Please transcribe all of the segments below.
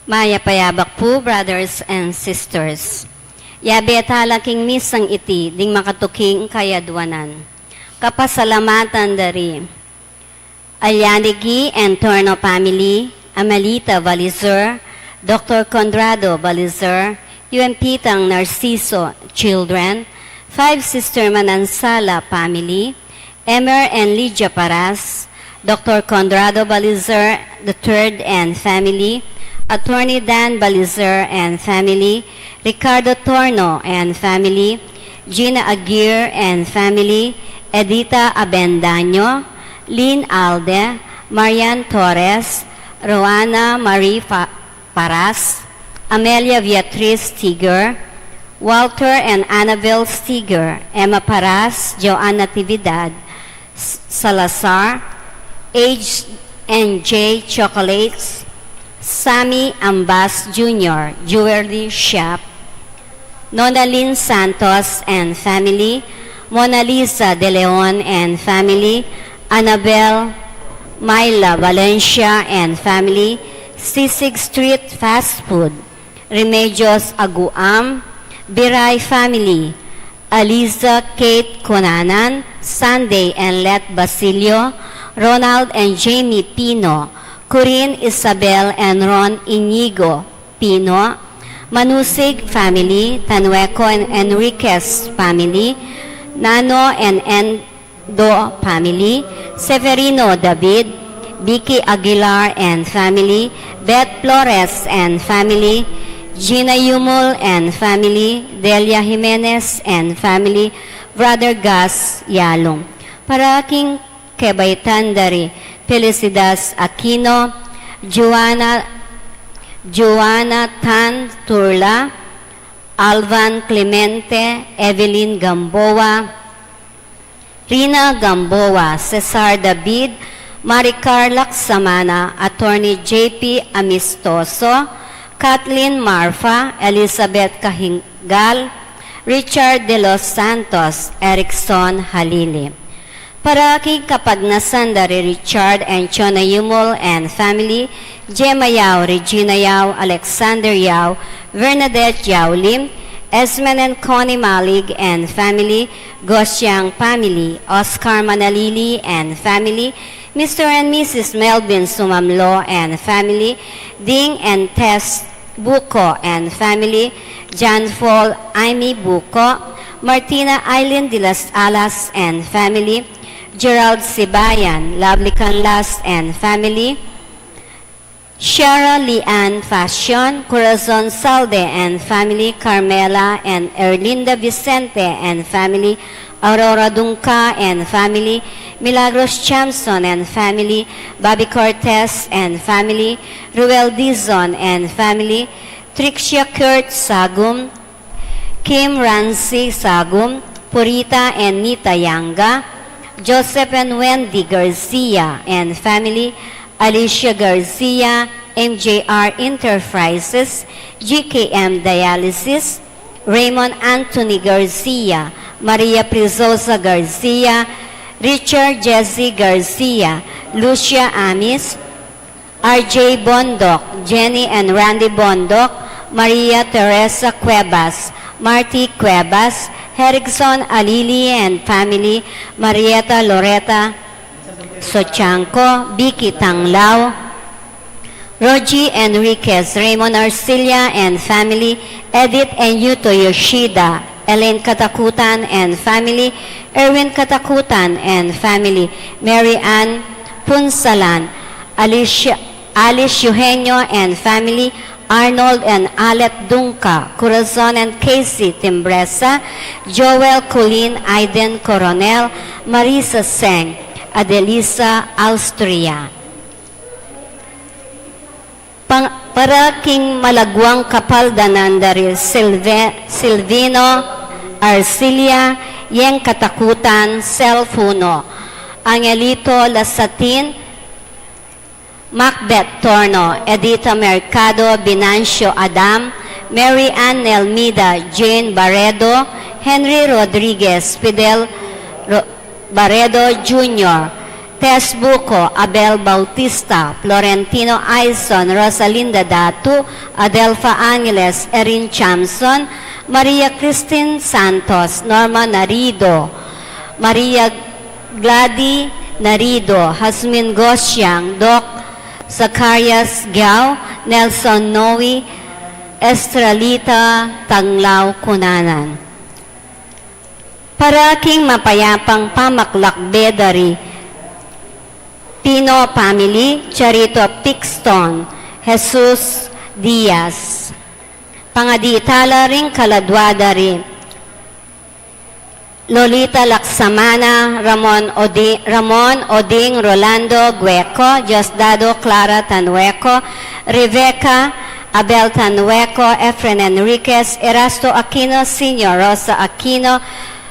Maya payabak po, brothers and sisters. Yabi at halaking misang iti, ding makatuking kayadwanan. Kapasalamatan dari. Alyanigi and Torno family, Amalita Valizer, Dr. Conrado Valizer, UMP Tang Narciso children, 5 Sister Manansala family, Emer and Lydia Paras, Dr. Conrado Valizer III and family, Attorney Dan Balizer and family, Ricardo Torno and family, Gina Aguirre and family, Edita Abendaño, Lynn Alde, Marian Torres, Roana Marie Paras, Amelia Beatriz Stiger, Walter and Annabel Stiger, Emma Paras, Joanna Tividad, Salazar, H and J Chocolates, Sammy Ambas Jr., Jewelry Shop, Nonalyn Santos and family, Mona Lisa De Leon and family, Annabel Myla Valencia and family, Sisig Street Fast Food, Remedios Aguam, Biray family, Aliza Kate Conanan, Sunday and Let Basilio, Ronald and Jamie Pino, Corinne Isabel and Ron Inigo Pino, Manusig family, Tanueco and Enriquez family, Nano and Endo family, Severino David, Vicky Aguilar and family, Beth Flores and family, Gina Yumul and family, Delia Jimenez and family, Brother Gas Yalong. Para aking kebaitan dari Felicidas Aquino, Joanna Tan Turla, Alvan Clemente, Evelyn Gamboa, Rina Gamboa, Cesar David, Maricar Laksamana, Attorney JP Amistoso, Kathleen Marfa, Elizabeth Kahingal, Richard De Los Santos, Erickson Halili. Para kay kapagnasan dari Richard and Chona Yumol and family, Gemma Yao, Regina Yao, Alexander Yao, Bernadette Yao Lim, Esmen and Connie Malig and family, Gosyang family, Oscar Manalili and family, Mr. and Mrs. Melvin Sumamlo and family, Ding and Tess Buko and family, John Paul Amy Buko, Martina Eileen de las Alas and family, Gerald Sibayan, Lovely Canlas and family, Shara Lian Fashion, Corazon Salde and family, Carmela and Erlinda Vicente and family, Aurora Dunca and family, Milagros Chamson and family, Bobby Cortez and family, Ruel Dizon and family, Trixia Kurt Sagum, Kim Rancy Sagum, Purita and Nita Yanga, Joseph and Wendy Garcia and family, Alicia Garcia, MJR Enterprises, GKM Dialysis, Raymond Anthony Garcia, Maria Prizosa Garcia, Richard Jesse Garcia, Lucia Amis, RJ Bondok, Jenny and Randy Bondok, Maria Teresa Cuevas, Marty Cuevas, Herrickson Alili and family, Marieta Loreta Sochanco, Vicky Tanglao, Rogie Enriquez, Raymond Arcilia and family, Edith and Yuto Yoshida, Elaine Katakutan and family, Erwin Katakutan and family, Mary Ann Punsalan, Alice Eugenio and family, Arnold and Alet Dunca, Corazon and Casey Timbresa, Joel Colin Aiden Coronel, Marisa Seng, Adelisa Austria. Para king malagwang kapaldanan dari Silvino Arcilia, Yeng Katakutan, Selfuno, Angelito Lasatin, Macbeth Torno, Edita Mercado, Binancio Adam, Mary Ann Nelmida, Jane Barredo, Henry Rodriguez, Fidel Barredo Jr., Tess Buco, Abel Bautista, Florentino Aison, Rosalinda Datu, Adelfa Angeles, Erin Chamson, Maria Christine Santos, Norma Narido, Maria Glady Narido, Hasmin Gosyang, Doc Zacarias Giao, Nelson Noe, Estralita Tanglaw Kunanan. Para king mapayapang pamaklakbedari, Pino Family, Charito Pixton, Jesus Diaz. Pangaditala ring kaladwada rin, Lolita Laksamana, Ramon Oding Rolando Gueco, Diosdado Clara Tanueco, Rebecca Abel Tanueco, Efren Enriquez, Erasto Aquino Sr., Rosa Aquino,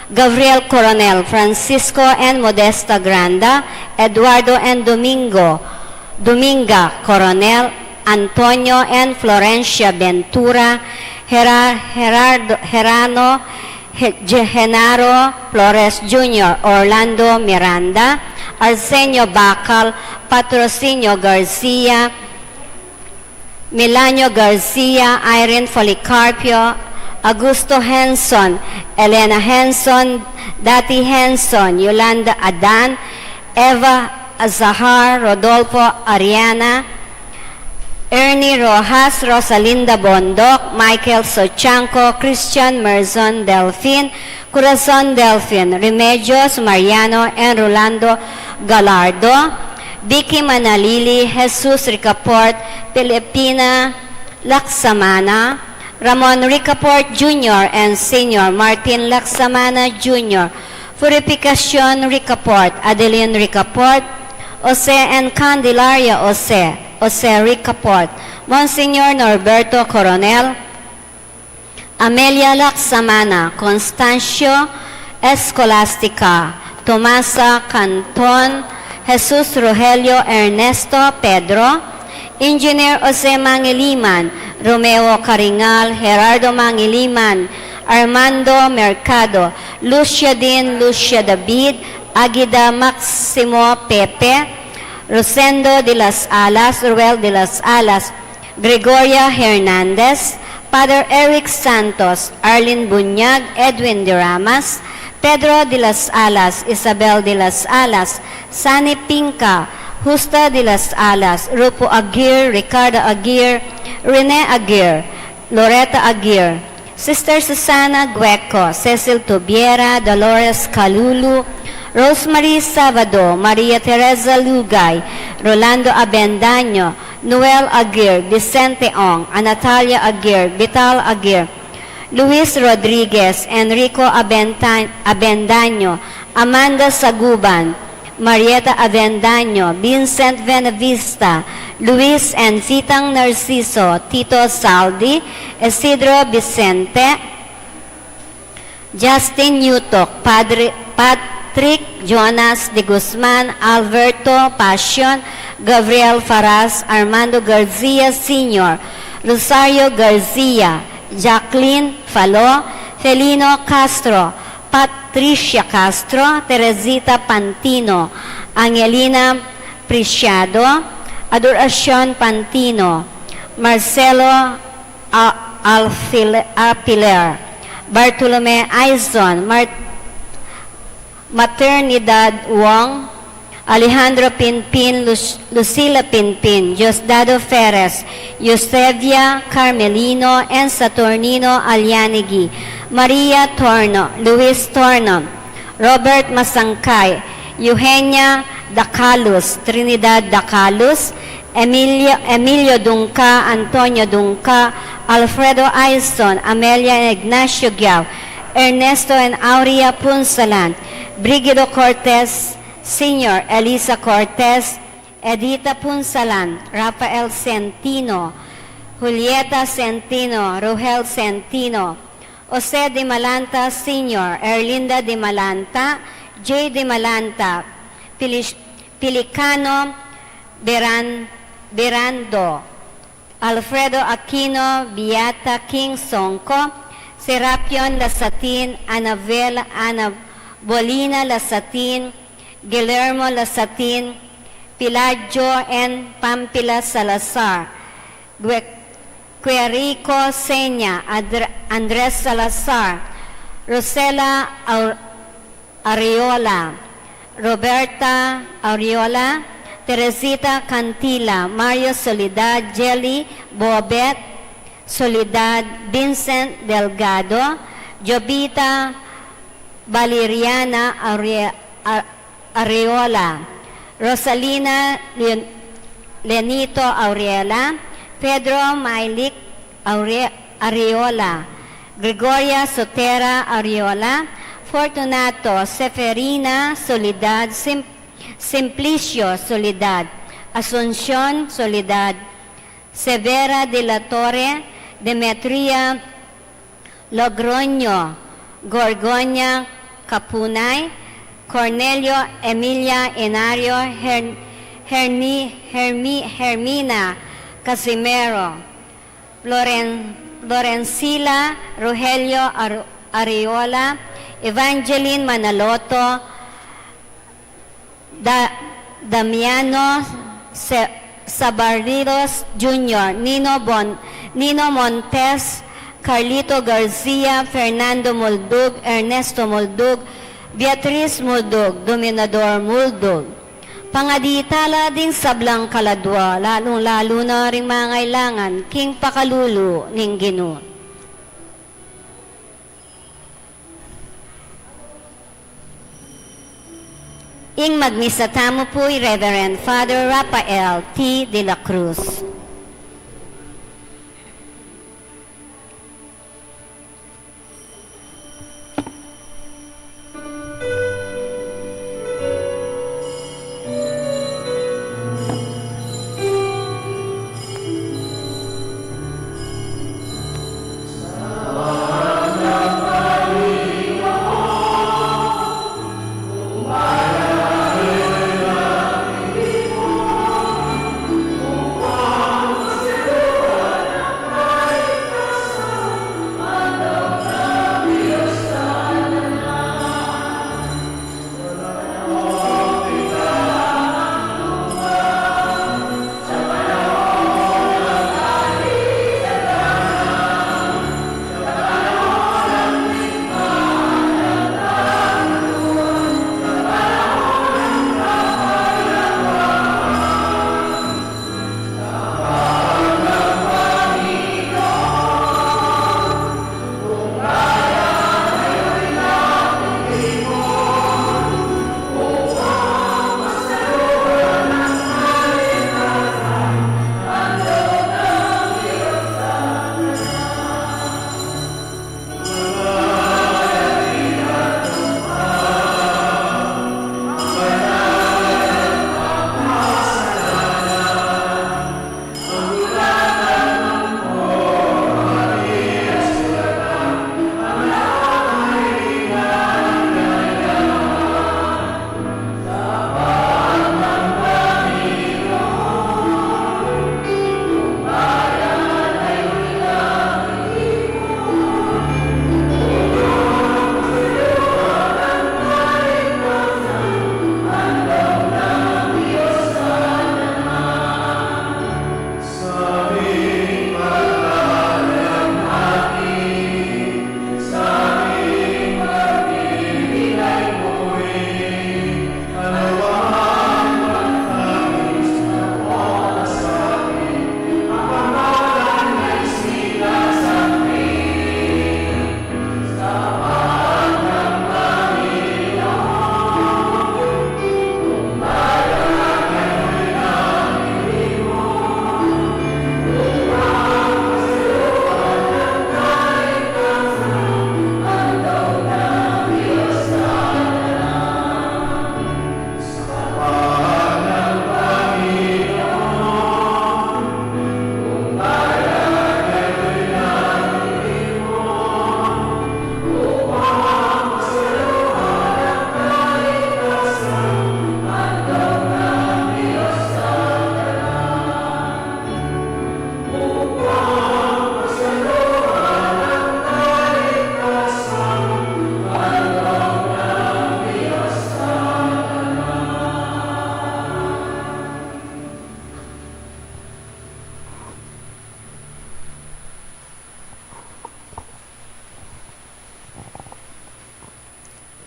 Gabriel Coronel, Francisco and Modesta Granda, Eduardo and Dominga Coronel, Antonio and Florencia Ventura, Gerano Genaro Flores Jr., Orlando Miranda, Arsenio Bacal, Patrocinio Garcia, Milanio Garcia, Irene Policarpio, Augusto Henson, Elena Henson, Dati Henson, Yolanda Adan, Eva Azahar, Rodolfo Ariana, Ernie Rojas, Rosalinda Bondok, Michael Sochanco, Christian Merzon Delfin, Corazon Delfin, Remedios Mariano, and Rolando Galardo, Vicky Manalili, Jesus Ricaport, Pilipina Laksamana, Ramon Ricaport Jr. and Sr., Martin Laksamana Jr., Purificacion Ricaport, Adeline Ricaport, Jose and Candelaria Jose Ricaport, Monsignor Norberto Coronel, Amelia Laksamana, Constancio Escolastica, Tomasa Canton, Jesus Rogelio Ernesto Pedro, Engineer Jose Mangiliman, Romeo Caringal, Gerardo Mangiliman, Armando Mercado, Lucia David, Agida Maximo Pepe, Rosendo de las Alas, Ruel de las Alas, Gregoria Hernandez, Father Eric Santos, Arlene Bunyag, Edwin de Ramas, Pedro de las Alas, Isabel de las Alas, Sani Pinca, Justa de las Alas, Rupo Aguirre, Ricardo Aguirre, Rene Aguirre, Loretta Aguirre, Sister Susana Gueco, Cecil Tobiera, Dolores Calulu, Rosemary Sabado, Maria Teresa Lugay, Rolando Abendaño, Noel Aguirre, Vicente Ong, Natalia Aguirre, Vital Aguirre, Luis Rodriguez, Enrico Abendaño, Amanda Saguban, Marieta Avendaño, Vincent Benavista, Luis and Sitang Narciso, Tito Saldi, Isidro Vicente, Justin Newtok, Patrick Jonas de Guzman, Alberto Passion, Gabriel Faraz, Armando Garcia Sr., Rosario Garcia, Jacqueline Falo, Felino Castro, Patricia Castro, Teresita Pantino, Angelina Preciado, Adoracion Pantino, Marcelo Alpiler, Bartolome Aizon, Maternidad Wong, Alejandro Pinpin, Lucila Pinpin, Diosdado Ferres, Eusebia Carmelino, and Saturnino Alianigi, Maria Torno, Luis Torno, Robert Masangkay, Eugenia Dacalus, Trinidad Dacalus, Emilio Dunca, Antonio Dunca, Alfredo Aison, Amelia Ignacio Giao, Ernesto and Aurea Punsalan, Brigido Cortez Sr., Elisa Cortez, Edita Punsalan, Rafael Centino, Julieta Centino, Rogel Centino, Jose de Malanta Sr., Erlinda de Malanta, J. de Malanta, Pilicano Berando, Alfredo Aquino, Beata King Sonco, Serapion Lasatin, Ana Bolina Lasatin, Guillermo Lasatin, Pilaggio N. Pampila Salazar, Querico Senya, Andres Salazar, Rosela Ariola, Roberta Ariola, Teresita Cantila, Mario Soledad, Jelly Bobet, Soledad, Vincent Delgado, Jobita Valeriana Ariola, Rosalina Lenito Aurela, Pedro Mailik Ariola, Gregoria Sotera Ariola, Fortunato Seferina Soledad, Simplicio Soledad, Asuncion Soledad, Severa de la Torre, Demetria Logroño, Gorgonia Capunay, Cornelio Emilia Enario Hermina Casimero, Lorencila Rogelio Ariola, Evangeline Manaloto, Damiano Sabarridos Jr., Nino Montes, Carlito Garcia, Fernando Muldug, Ernesto Muldug, Beatriz Muldug, Dominador Muldug. Pangaditala ding sablang kaladwa, lalong-lalo na rin mga ngailangan, king pakalulu ning Ginoo. Ing magmisatamo po'y Reverend Father Rafael T. de la Cruz. Wow.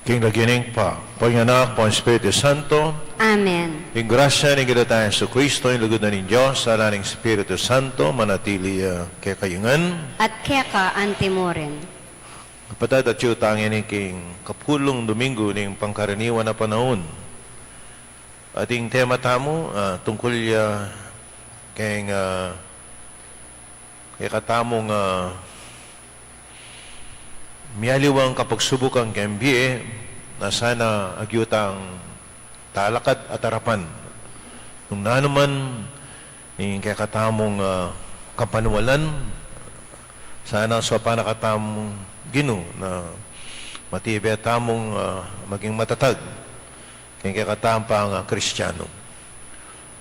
King nagining pa, Panganak, Pang Espiritu Santo, Amen. yung grasya ni Ginatayan sa Kristo, yung lugod na ng Diyos, sa alaning Espiritu Santo, manatili kay kayungan. At keka antimoren. Kapatid at tangin ni King Kapulong Domingo ning pangkaraniwan na panahon. Ating tema tamo tungkol kay katamong miyaliwang kapagsubukang kembie na sana agyutang talakad at harapan. Nung nanuman ni kay katamong kapanwalan, sana sa panakatamong Gino na matibay tamong maging matatag kaya katampang Kristiyano.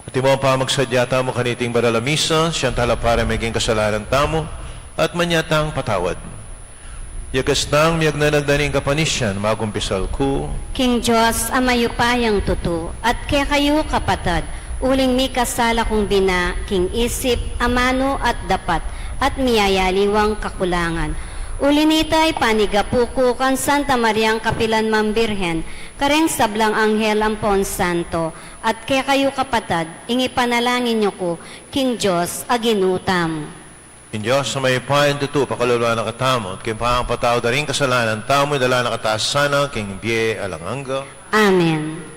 At mo pa magsadya tamo kaniting baralamisa, siyang tala para maging kasalanan tamo at manyatang patawad. Yagas nang miyag na nagdaning kapanisyan, magumpisal ko. King Diyos, amayupayang tutu, at kaya kayo kapatad, uling mi kasala kong bina, king isip, amano at dapat, at miyayaliwang kakulangan. Ulinitay panigapuko kan Santa Mariang Kapilan Mambirhen, kareng sablang anghel ampon santo, at kaya kayo kapatad, ingi panalangin nyo ko, King Diyos, aginutam. In Diyos sa may payan tutu, pakaluluan na katamo, at kaya pang patao da rin kasalanan, tamo dala na kataas sana, king biye alanganga. Amen.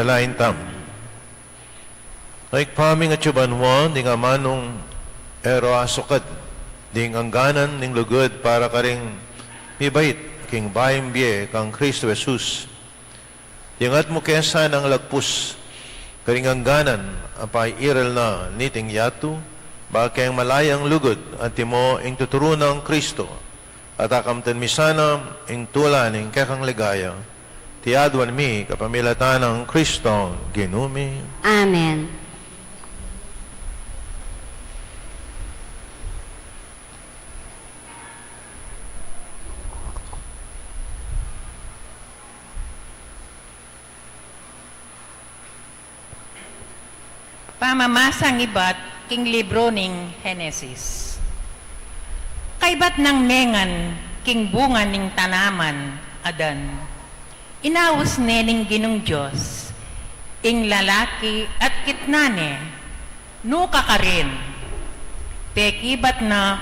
malain tam. Naikpaming at yubanwan, ding amanong ero asukad, ding angganan ning lugod para karing mibait, king bayang biye kang Kristo Jesus. Dingat mo kesa ng lagpus, karing angganan, apay iral na niting yatu, bakay malayang lugod at timo ing tuturo ng Kristo, at akamtan mi sana ing tulan ing kekang ligaya, tiadwan mi kapamilatan ng Kristo, ginumi. Amen. Pamamasang ibat king libro ning Henesis. Kaibat ng mengan king bunga ning tanaman, Adan. Inawas nening ginong Diyos, ing lalaki at kitnane, nuka ka rin. Pekibat na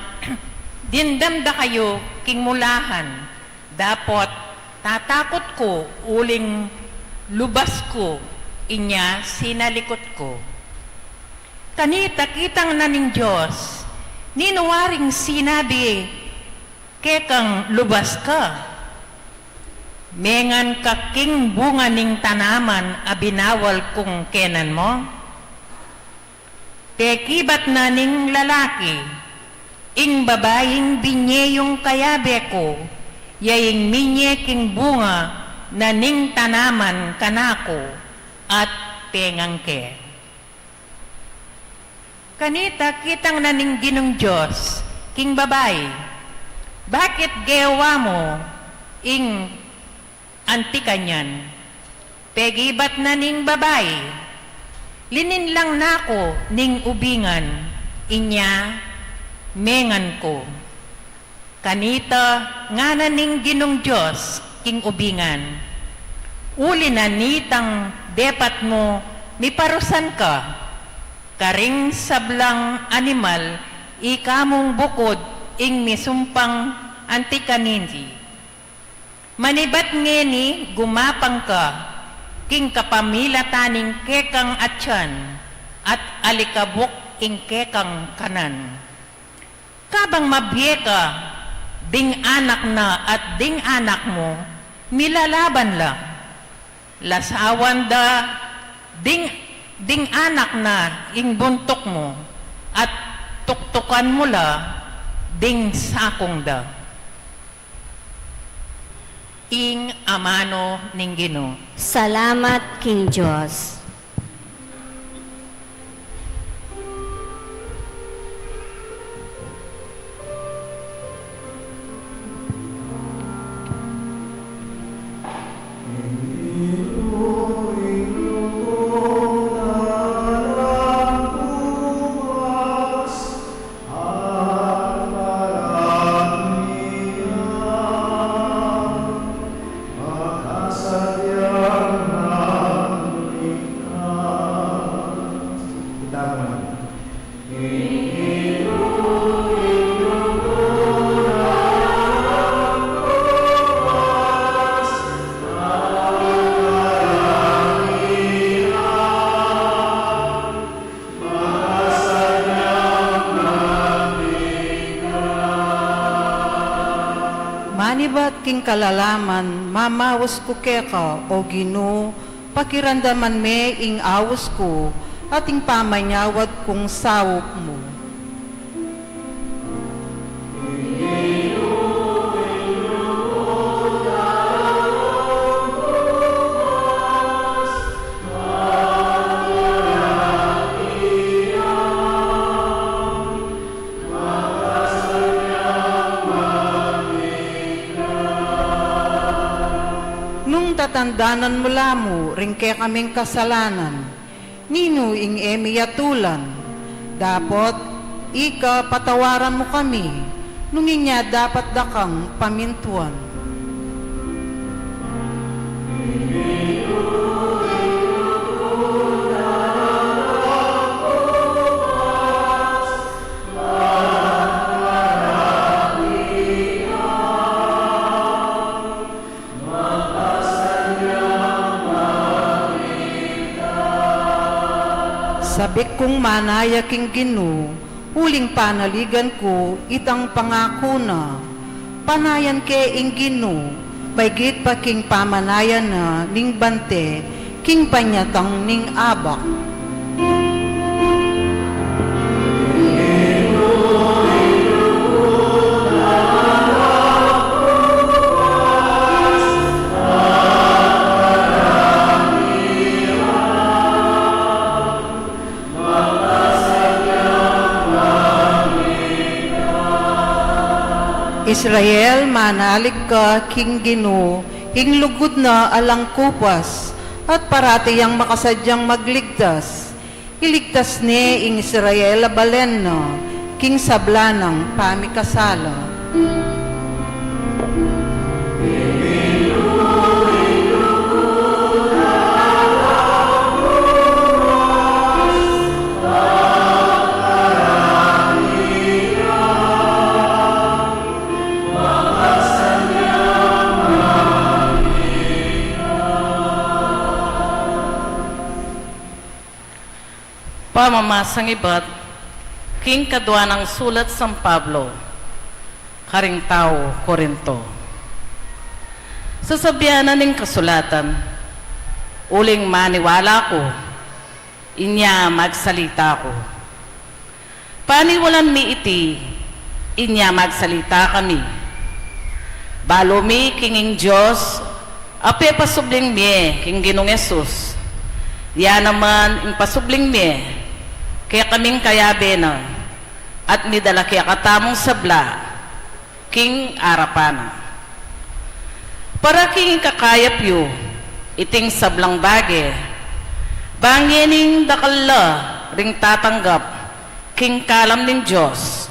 dindamda kayo king mulahan, dapot tatakot ko uling lubas ko, inya sinalikot ko. Kanita kitang naning Diyos, ninuwaring sinabi, kekang lubas ka. Mengan kaking bunga ning tanaman abinawal kung kenan mo. Pekibat na ning lalaki, ing babaying binye yung kayabe ko, yaing minye king bunga na ning tanaman kanako at pengang ke. Kanita kitang naning ginong Diyos, king babay, bakit gawa mo ing antikanyan? Pegibat na ning babay, linin lang nako ning ubingan, inya mengan ko. Kanita nga na ning ginong Diyos, king ubingan, uli na nitang depat mo, miparusan ka, karing sablang animal, ikamong bukod, ing misumpang antikaninsi. Manibat ngeni, gumapang ka, king kapamilataning kekang atyan, at alikabok ing kekang kanan. Kabang mabiye ka, ding anak na at ding anak mo, milalaban lang. Lasawan da, ding anak na ing buntok mo, at tuktukan mo la, ding sakong da. Ing amano ning Ginoo. Salamat, King Diyos. Manibat king kalalaman, mamawas ko keka, o Ginoo, pakirandaman me ing awas ko, ating pamanyawad kong sawop mo. Tatandanan mula mo, ringke kaming kasalanan, nino ing emiyatulan, dapat ika patawaran mo kami, nungin niya dapat dakang pamintuan. Sabik kong manaya king Ginoo, huling panaligan ko, itang pangako na. Panayan ke ing Ginoo, baygit pa king pamanayan na, ning bante, king panyatang ning abak. Israel, manalig ka, king Ginoo, ing lugod na alang kupas, at parati ang makasadyang magligtas. Iligtas ni ing Israel balen na, king sablanang pamikasala. Pamamasang iba't, king kadwa ng sulat San Pablo, karing tao, Korinto. Sasabihanan ng kasulatan, uling maniwala ko, inya magsalita ko. Paniwalan mi iti, inya magsalita kami. Balo mi kinging Diyos, ape pasubling mi, king Ginong Yesus. Yan naman, ang pasubling mi, kaya kaming kayabe na, at midala kaya katamong sabla, king arapana. Para king kakayap yu, iting sablang bage, bangining dakala, ring tatanggap, king kalam ng Diyos.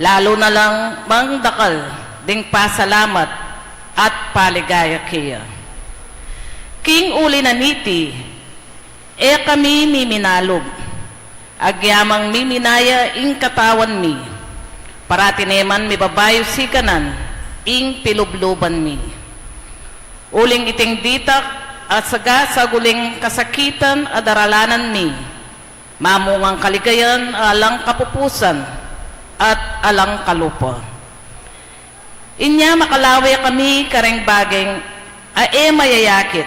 Lalo na lang mang dakal, ding pasalamat, at paligaya kaya. King uli na niti, kami miminalog, agyamang miminaya ing katawan mi, parati neman mi babayo sikanan, ing pilubluban mi. Uling iting ditak at saga sa guling kasakitan at daralanan mi, mamungang kaligayan alang kapupusan at alang kalupa. Inya makalaway kami kareng bageng mayayakit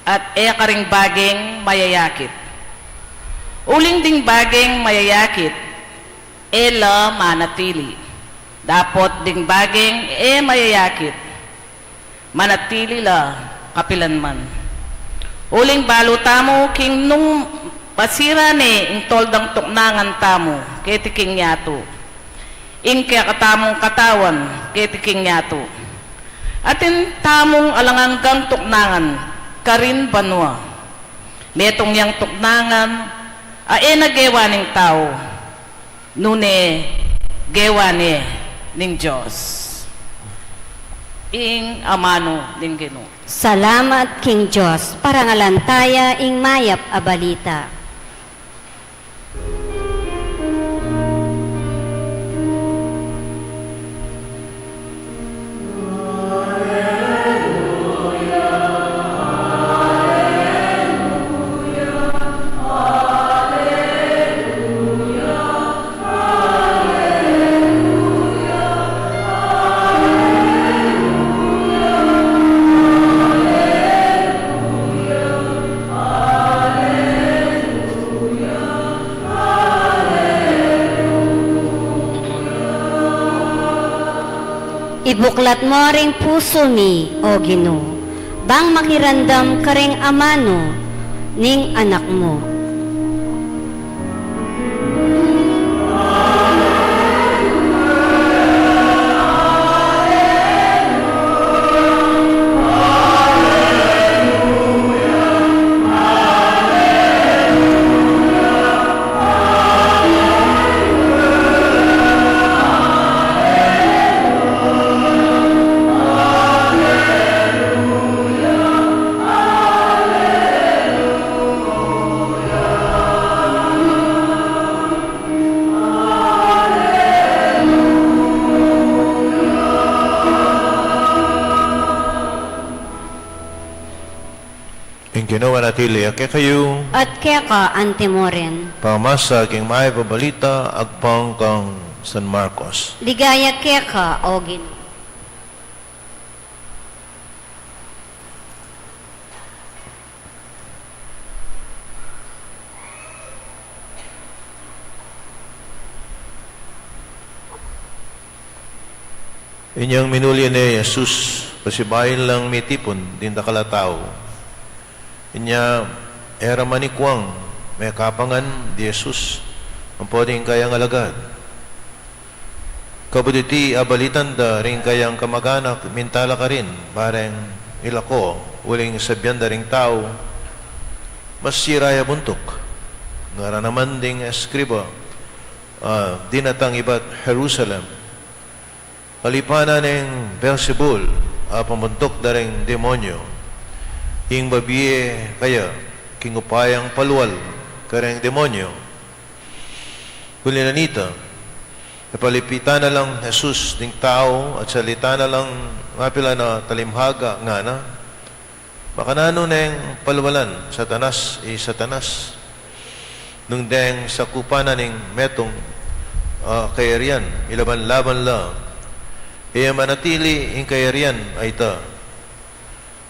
at karing bageng mayayakit. Uling ding bageng mayayakit, ela manatili. Dapot ding bageng mayayakit, manatili la kapilanman. Uling balo tamo king nung pasira ni ing toldang tuknangan tamo, ketiking yato. Ing kaya katamong katawan, ketiking yato. Atin tamong alanganggang tuknangan, karin banwa. Metong yang tuknangan, nagewa ning tao, nune gewa ning Diyos. Ing amano ning Ginoo. Salamat, King Diyos, parangalantaya ing mayap a balita. Ibuklat mo ring puso mi, O Ginoo, bang makirandam karing amano ning anak mo. Ing ginawa natili, kaya kayo, at kaya ka antimoren. pamasa king may pabalita, agpang kang San Marcos. Ligaya kaya ka, o Ginoo. Inyang minuli ni Jesus, pasibayin lang may tipon, din kalataw. Inya, era manikwang, may kapangan di Jesus, ang pwedeng kayang alagad. Kabuditi, abalitan da, rin kayang kamaganak, mintala ka rin, bareng ilako, uling sabyan da ring tao, mas siraya buntok. Ngara naman ding eskriba, dinatang iba't Jerusalem, alipanan ng Beelzebul, pamuntok na rin demonyo. Ing babiye kaya, kingupayang paluwal, kareng demonyo. Kulinanita, napalipitan na lang Jesus ding tao at salita na lang mapila na talimhaga nga na. Makanano na yung paluwalan, satanas, satanas. Nung deng sakupanan ng metong kayarian, ilaban-laban lang. Iya manatili ing kayarian ay ita.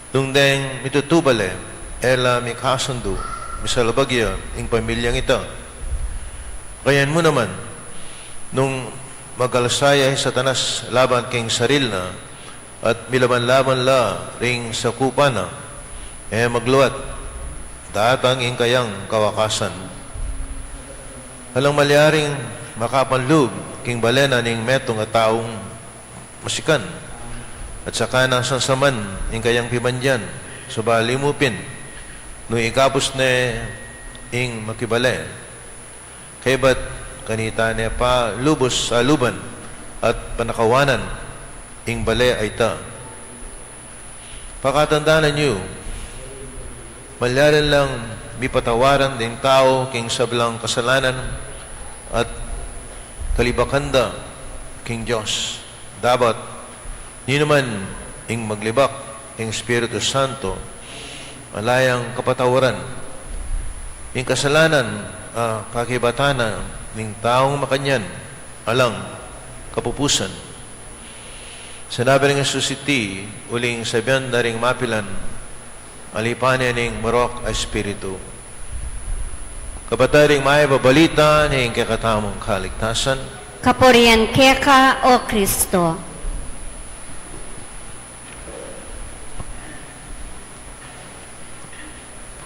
Nung deng mitutubale, ela mikasundo, misalabagya ing pamilyang ita. Kayan mo naman, nung magalasaya satanas laban king saril na, at milaban-laban la ring sakupan na, magluwat, datang ing kayang kawakasan. Halang malyaring makapanlub, king balena ning metong at taong masikan at saka nang saman ing kayang pimandyan subali mupin no ikapos ne ing makibale kay ba't kanita ne pa lubos sa luban at panakawanan ing bale ay ta pakatandaan nyo malyaran lang mipatawaran ding tao king sablang kasalanan at kalibakanda king Diyos. Dapat, ni naman ing maglibak, ing Espiritu Santo, malayang kapatawaran, ing kasalanan, kakibatanan, ning taong makanyan, alang kapupusan. Sinabi ng Susiti, uling sabihan na ring mapilan, alipanin ning marok a Espiritu. Kapataring may babalita, ning kakatamong kaligtasan, Kapurian kaya ka, o Kristo.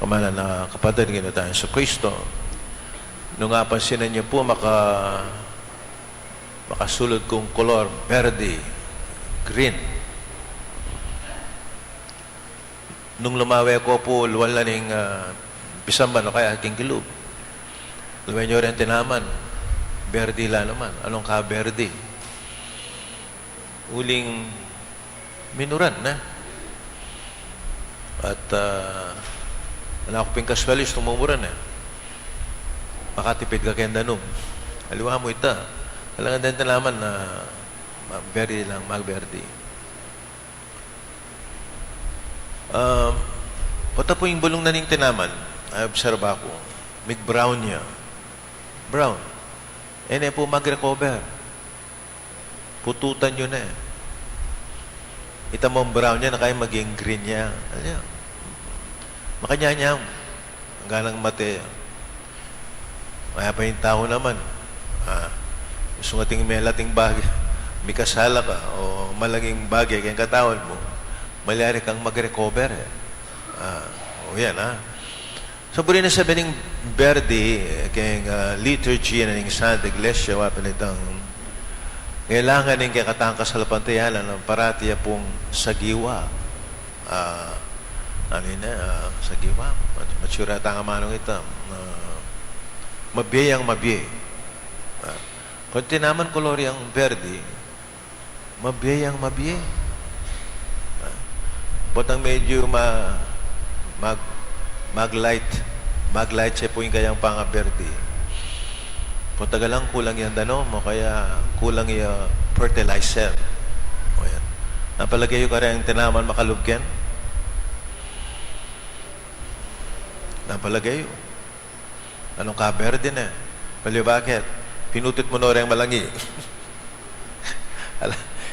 Kamalan na kapatid nga tayo sa Kristo. Nung napansinan niyo po, makasulod kong kolor, verde, green. Nung lumawi ko po, wala ning pisamban o kaya aking kilub. Lumawi niyo rin tinaman. Verde la naman. Anong ka verde? Uling minuran na. At anak ko pingkaswalis tumumuran na. Makatipid ka kendanum. Aliwa mo ita. Alangan din naman na verde lang, mag-verde. Pata po yung bulong na ning tinaman, ay observa ko. Mig-brown niya. Brown. Po mag-recover. Pututan nyo na eh. Ita mo ang brown niya na kayo maging green niya. Makanyanyam. Ang ganang mate. Kaya pa yung tao naman. Gusto nga ting may lating bagay. May kasala ka o malaging bagay kayong katawan mo. Malyari kang mag-recover eh. Yan So, buri na sabi ng Verdi, kayong liturgy na ng Santa Iglesia, wapin itang kailangan ng kakatang kasalapantayalan ng paratiya pong sagiwa. Sagiwa. Matsura tanga manong ito. Mabiyang mabiye. Kung tinaman kolori ang Verdi, mabiyang mabiye. Botang medyo mag-light siya po yung kayang panga-verde. Kung tagalang kulang yung dano mo, kaya kulang yung fertilizer. O yan. Napalagay yung karayang tinaman makalugyan. napalagay. Anong kaber din eh. Pali bakit? Pinutit mo na rin malangi.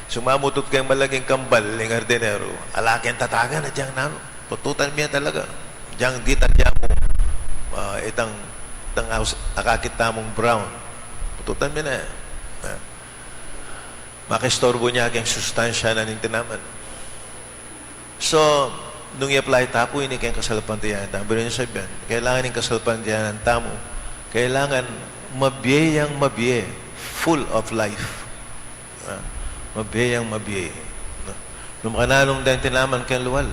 Sumamutot kayong malaging kambal ng hardinero. Alakin tataga na diyang nano. Pututan niya talaga. Diyang gitan niya mo. Itang akakit tamong brown. Pututan niya na eh. Makistorbo niya kayong sustansya na ning tinaman. So, nung i-apply tapo, ini kayong kasalpantiyanan. Pero niya sabihan, kailangan yung kasalpantiyanan tamo. Kailangan mabiyayang mabiye. Full of life. Mabiyayang mabiye. Nung kananong dahil tinaman kayong luwal,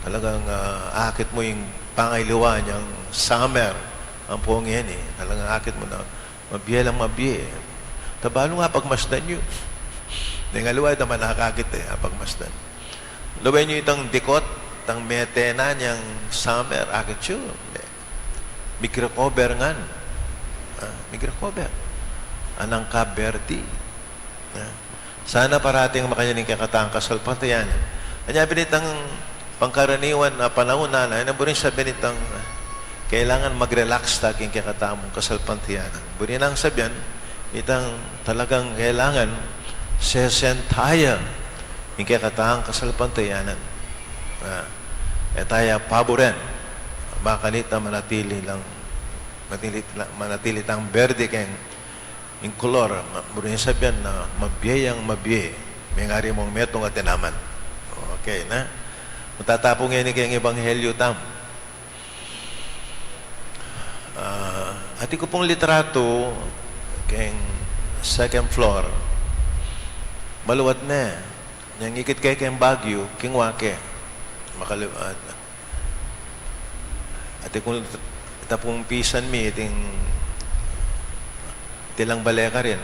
talagang akit mo yung pangayliwa niyang summer. Ang puong yan eh. Talagang akit mo na mabiye lang mabiye. Tabalo nga pagmasdan nyo. Hindi nga luwal naman nakakakit eh, pagmasdan. Luwal nyo itang dikot, itang metena niyang summer, akit yun. Microcover nga. Microcover. Anang kaberti. Sana parating makanyaning kakatang kasalpantayan. Kanya binitang pangkaraniwan na panahon na naburin sabihin itang kailangan mag-relax taking kakatamong kasalpantayanan. Burin ang sabihan, itang talagang kailangan sesentaya yung kakatang kasalpantayanan. Etaya paboren, makanita manatili tang berde keng in color, burin sabihan na mabiyayang mabiye, may ngari mong metong at tinaman. Okay, na? Matatapong yan kayong ebanghelyo tam. Ati ko pong litrato kayong second floor, maluwat na. Yang ikit kay kayong Baguio, kingwake. Makaluwat. Ati kung itapong pisan mi, iting tilang baleka rin.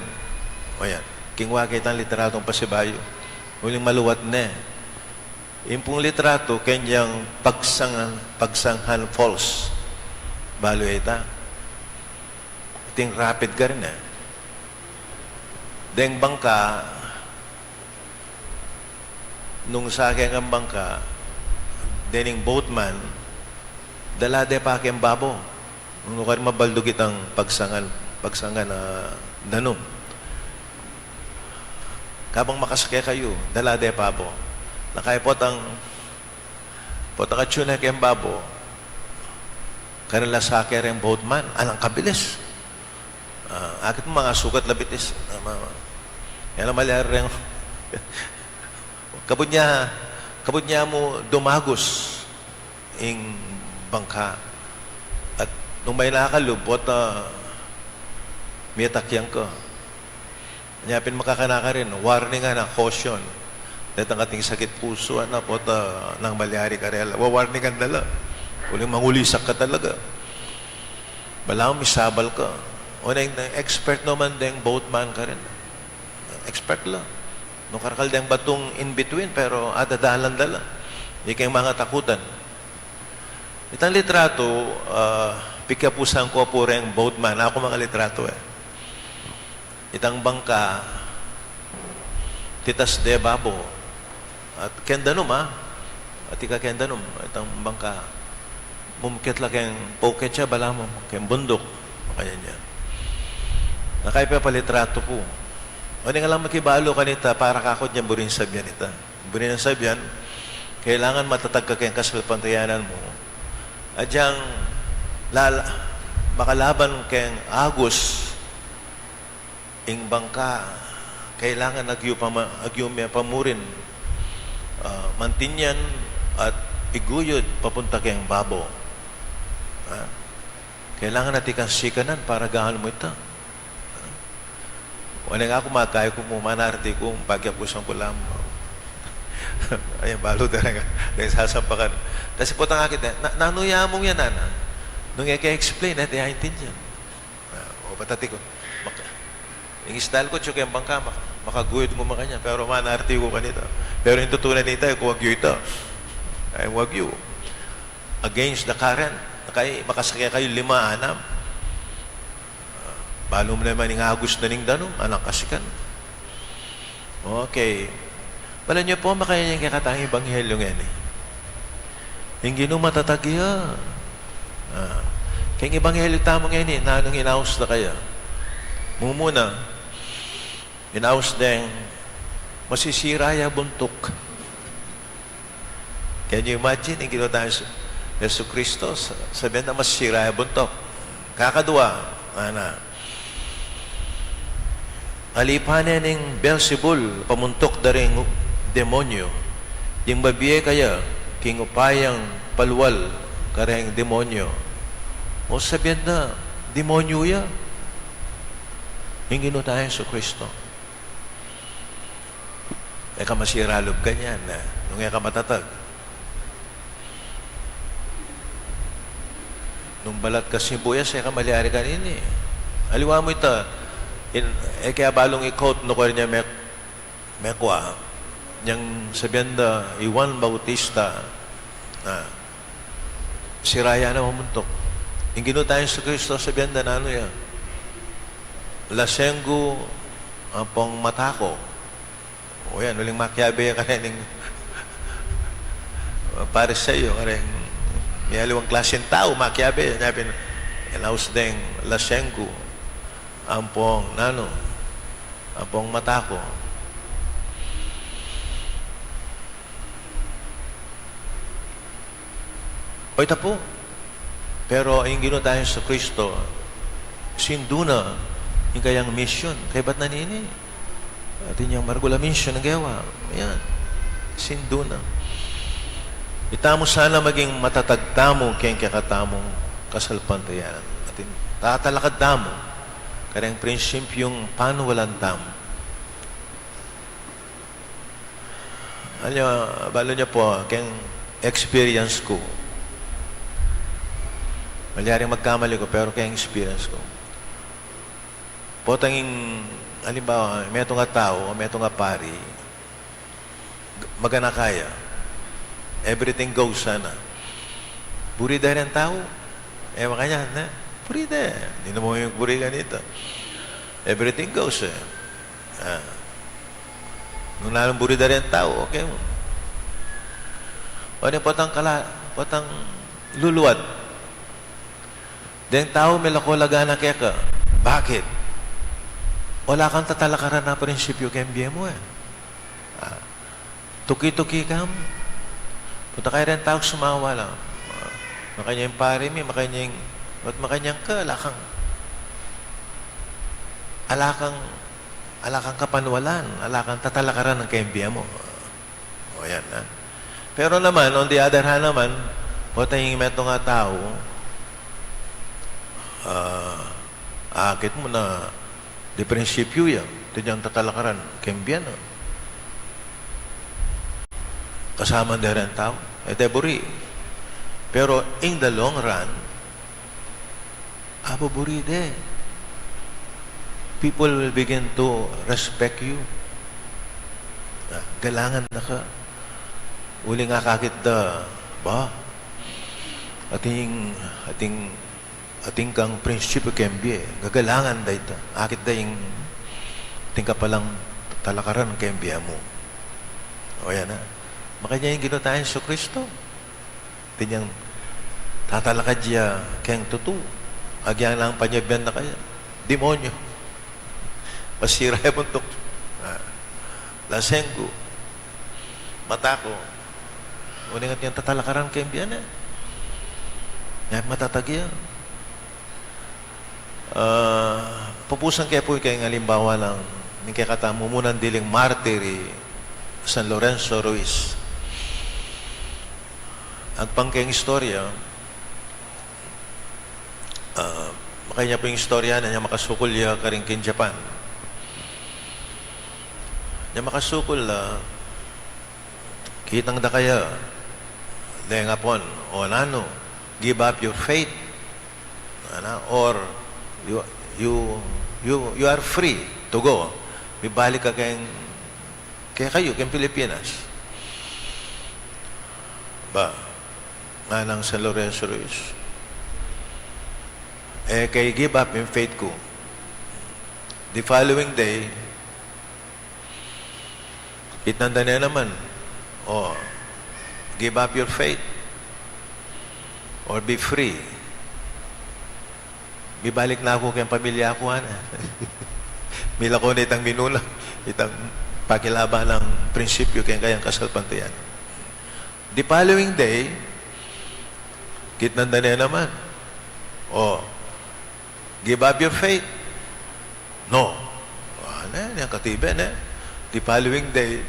O yan, kingwake itang litratong pasibayo. Muling maluwat na. Yung pong litrato, kanyang pagsanghan falls. Balo ita. Iting rapid ka rin eh. Deng bangka, nung sa akin ang bangka, dening boatman, dalade pa aking babo. Nung ka rin mabaldugit ang pagsangan na danom. Kabang makasakay kayo, dalade pa po. Nakaipot ang katsuna kayong babo, kanila sa akin rin boatman, anang kabilis. Akit mo mga sugat labitis. Yan ang malayar rin. Kabud niya mo dumagos ing bangka. At nung may nakalubot, may takyang ko. Nyapin makakanaka rin, warning nga na caution. Dahil ang ating sakit puso, nang malyari karela. Warning ang dala. Uling mangulisak ka talaga. Bala mo, misabal ka. O na expert naman deng boatman ka rin. Expert lang. Nung karakal deng batong in between, pero adadalan dala. Hindi kayong mga takutan. Itang litrato, pikapusan ko po rin boatman. Ako mga litrato eh. Itang bangka, titas de babo. At kendanum At ika kendanum. Itang bangka, mumkit lang kayong poket siya, bala mo. Kayong bundok. Kaya niya. Nakaipa palitrato po. O nga lang makibalo kanita para kakot niya burin sabyan ita. Burin ang sabyan, kailangan matatag ka kayong kasalpantayanan mo. At diyang makalaban kayong agos ing bangka, kailangan agyumya pamurin mantinyan at iguyod papunta kayong babo. Kailangan natin kang sikanan para gahan mo ito. Wala nga ako makaya kung manarti kung pagyap ko siyang pulam. Ayan, balo talaga. Dahil sasampakan. Kasi po tanga kita, nanuya mong yan, Nana. Nung i-explain, natin i-intindihan. O, patati ko. Yung style ko, tsuk yung bangka, makaguyod mo makanya. Pero manarti ko kanita. Pero yung tutunan nito, kung wagyo ito. Ay, wagyo. Against the current. Makasakya kayo 5-6. Balo mo naman yung agos na ning danong, anang kasikan. Okay. Pala niyo po, makaya niyang kakatang ebanghelyo ngayon eh. Yung ginong matatagya. Kaya ibanghelyo tamo ngayon nanong inaus na kaya. Mumuna, inaus deng masisira ya buntok. Can you imagine, yung ginawa tayo sa Yesu Cristo, sabihin na masisira ya buntok. Kakadua, alipanan ng Beelzebul, pamuntok da rin demonyo. Yung babiye kaya, king upayang palwal, kareng demonyo. O sabihin na, demonyo ya. Yung ginawa tayo sa Kristo. Eka masiralob ka niyan, nung eka matatag. Nung balat ka sibuyas, eka maliari ka nini. Aliwa mo ito, kaya balong i-quote no ko niya mekwa, niyang sabihan na Juan Bautista na siraya na mamuntok. Yung ginawa tayo sa Kristo, sabihan na ano yan, lasengo ang pong matako. O yan, uling makiabe ka rin pares sa iyo, kareng may aliwang klaseng tao, makiabe. Sabi na, inaus deng lasengo ang pong matako. O ito po. Pero yung ginawa tayo sa Kristo, sinduna yung kayang mission. Kaya ba't nanini? Atin yung margula mission na gawa. Ayan. Sinduna. Itamo sana maging matatagtamo kayang kakatamong kasalpantayan. Atin tatalakad tamo. Karang prinsipyong panuwalan tamo. Balo niya po, kayang experience ko. Malyaring magkamali ko, pero kayang experience ko. Po tanging, halimbawa, may ito nga tao, may ito nga pari, magana kaya. Everything goes sana. Buri dahil ang tao. Makanya, buri dahil. Hindi na mo yung buri ganito. Everything goes nung nalang buri dahil ang tao, okay mo. O ano patang luluwad. Dahil tao may lakolaga na kaya ka. Bakit? Wala kang tatalakaran na prinsipyo kaya mo tuki-tuki ka mo. Punta kayo rin tao sumawa lang. Makanyang pari mi, makanyang ka, alakang kapanwalan, alakang tatalakaran ng kaya mo. O yan na. Pero naman, on the other hand naman, punta yung meto nga tao, akit mo na di prinsipyo yan. Ito niyang tatalakaran. Kembyan. Kasama na rin tao. Buri. Pero in the long run, buri de. People will begin to respect you. Galangan na ka. Uli nga kakit ba? Ating kang prinsipyo kembye, gagalangan da ito. Akit da yung ating ka palang talakaran kembye mo. O yan na. Makanya yung ginawa tayo sa Kristo. Tinyang tatalakad siya kayang tutu. Agyan lang panyabyan na kaya. Demonyo. Pasira yung puntok. Lasengo. Matako. Uningat niyang tatalakaran kembye na. Ngayon matatagya. Pupusan kaya po kayong halimbawa ng kaya katamo munang diling martiri San Lorenzo Ruiz. Ang pangkayang istorya, makanya po yung istorya na niya makasukol ya karingkin Japan. Niya makasukol kitang da kaya dahil nga po, o nano, give up your faith, or you are free to go. Bibalik ka kaya kayo, kayong Pilipinas. Ng San Lorenzo Ruiz. Kay give up yung faith ko. The following day, itnanda na naman, give up your faith or be free. Bibalik na ako kayang pamilya ko, ana. Mila ko na itang minula, itang pakilaban ng prinsipyo kayang kasalpantayan. The following day, kitnanda niya naman. Give up your faith. No. Ano yan, yung katiben, eh. The following day,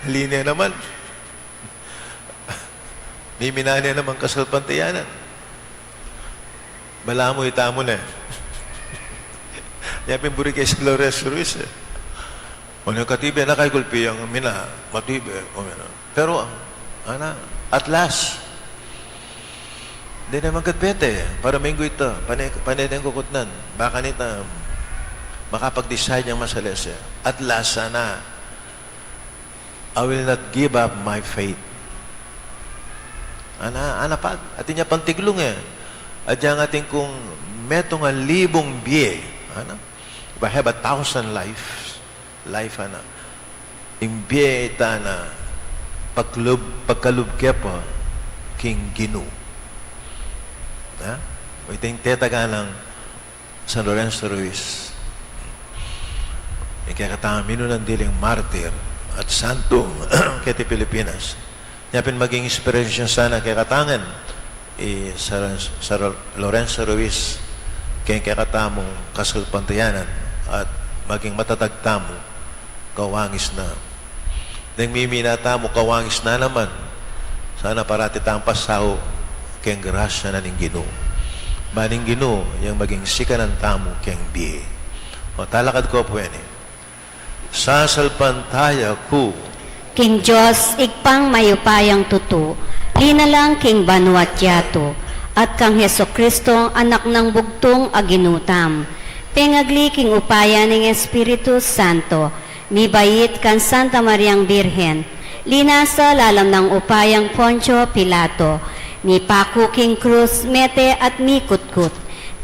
halina naman. Mimina niya naman kasalpantayanan. Bala mo, itamo na. Yapin buri kay Flores Ruiz, eh. O yung katiben, nakaikulpi yung mina, matibe. Pero, at last, hindi naman katpete. Para minggo ito, panitang kukutnan. Baka nita, makapag-decide niyang masalese. At last, sana, I will not give up my faith. Pag, atin niya pantiglong eh. At yung ating kung metong 1,000 biye. If I have 1,000 life, yung biye ita na pagkalub kepa, king Ginu. Ito yung tetaga ng San Lorenzo Ruiz. Ikakatang ng diling martir at santo kiti Pilipinas. Yapin maging inspiration sana kay katangan sa Lorenzo Ruiz kay katamong kasulpantayanan at maging matatagtamo kawangis na. Nang miminata mo kawangis na naman, sana parati tang pasaw kayang grasya na ning Ginoo. Maning Ginoo, yung maging sikanan tamo kayang biye. Talakad ko po yan eh. Sasalpantaya ko, King Diyos, igpang mayupayang tutu, linalang King Banuat Yato, at kang Heso Kristo, anak ng bugtong aginutam. Pengagli King upaya ng Espiritu Santo, mibayit kan Santa Mariang Birhen, linasa lalam ng upayang Poncio Pilato, mi paku King Cruz, mete at mi kutkut,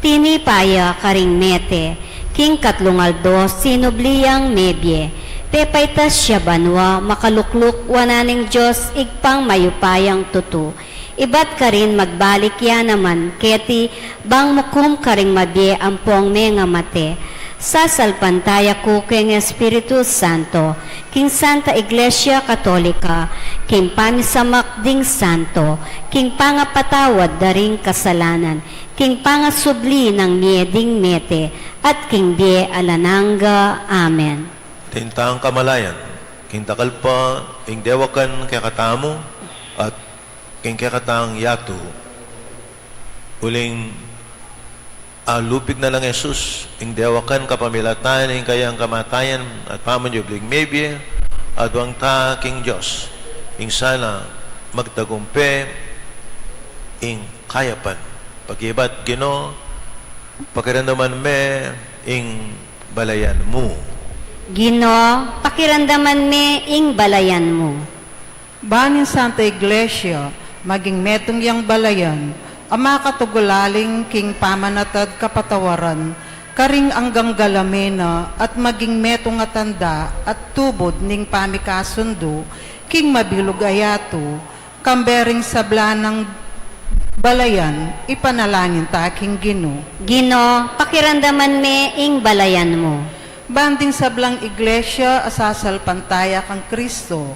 tini paya karing mete, King Katlungaldo, sinubliyang mebye, pepaitas siya banwa, makalukluk, wananing Diyos, igpang mayupayang tutu, ibat ka rin magbalik ya naman, keti bang mukum karing mabye ampong me nga mate, sasalpantaya ko king Espiritu Santo, king Santa Iglesia Katolika, king pamisamak ding Santo, king pangapatawad daring kasalanan, king pangasubli ng mieding mete, at king bie alananga. Amen. tintang kamalayan, king takalpa, ing dewakan kay katamo, at king kay katang yato, uling lupig na lang Jesus, ing dewakan kapamilatan, ing kayang kamatayan, at pamanjubling maybe, at wang ta king Diyos, ing sana magtagumpe, ing kayapan. Pag-ibat Ginoo, pakiramdaman me, ing balayan mo. Gino, pakiramdaman me ing balayan mo. Banin Santa Iglesia, maging metong yang balayan, ama katugulaling king pamanatad kapatawaran, karing anggang galamena at maging metong atanda at tubod ning pamikasundo, king mabilog ayato, kambering sabla ng balayan, ipanalangin ta king Ginoo. Gino, pakiramdaman me ing balayan mo. Banding sablang iglesia, asasalpantaya kang Kristo,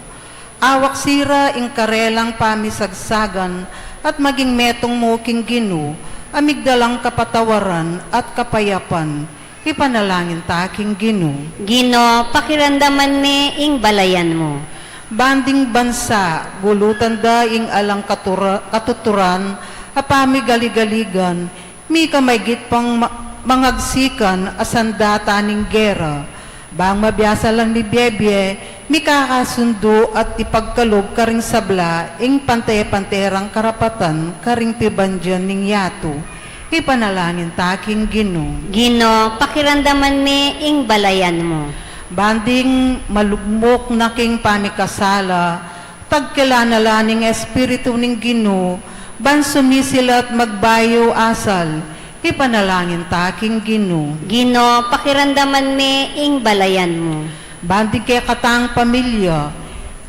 awak sira ing karelang pamisagsagan, at maging metong mo king Ginoo, amigdalang kapatawaran at kapayapan, ipanalangin ta king Ginoo. Gino, pakiramdaman me ing balayan mo. Banding bansa, gulutan da ing alang katuturan, apami galigaligan, mi kamaygit pang mangagsikan asandata ning gera. Bang mabiyasa lang ni Bebye, mi kakasundo at ipagkalog karing sabla, ing pantay-panterang karapatan, karing pibandyan ning yato. Ipanalangin taking Ginoo. Gino, pakiramdaman me ing balayan mo. Banding malugmok na king pamikasala, tagkilala ning Espiritu ning Ginoo, ban sumisila at magbayo asal, ipanalangin taking Ginoo. Gino, pakiramdaman me ing balayan mo. Banding kay katang pamilya,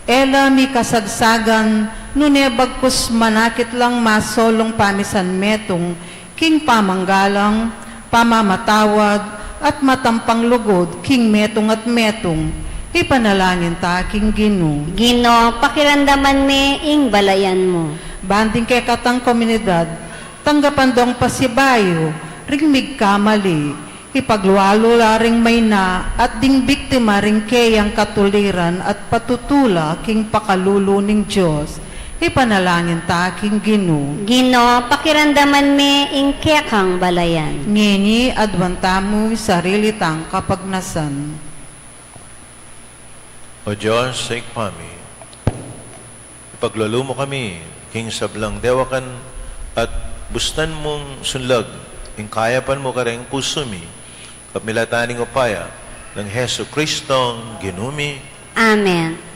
ela mi kasagsagan, nune bagkus manakit lang masolong pamisan metong, king pamanggalang, pamamatawad at matampang lugod, king metong at metong, ipanalangin ta, king Ginoo. Gino, pakiramdaman mi ing balayan mo. Banding kay katang komunidad, tanggapan dong pasibayo, ring migkamali, ipagluwalo ring may na, at ding biktima ring kayang katuliran at patutula king pakalulo ning Diyos, ipanalangin ta, king Ginoo. Gino, pakiramdaman mi ing kekang balayan. Ngeni adwantamo sarili tang kapagnasan. O Diyos, sa ikpami, ipaglalo mo kami, king sablang dewakan, at bustan mong sunlag, ing kayapan mo kareng puso mi, kapmilataning upaya, ng Heso Kristong ginumi. Amen.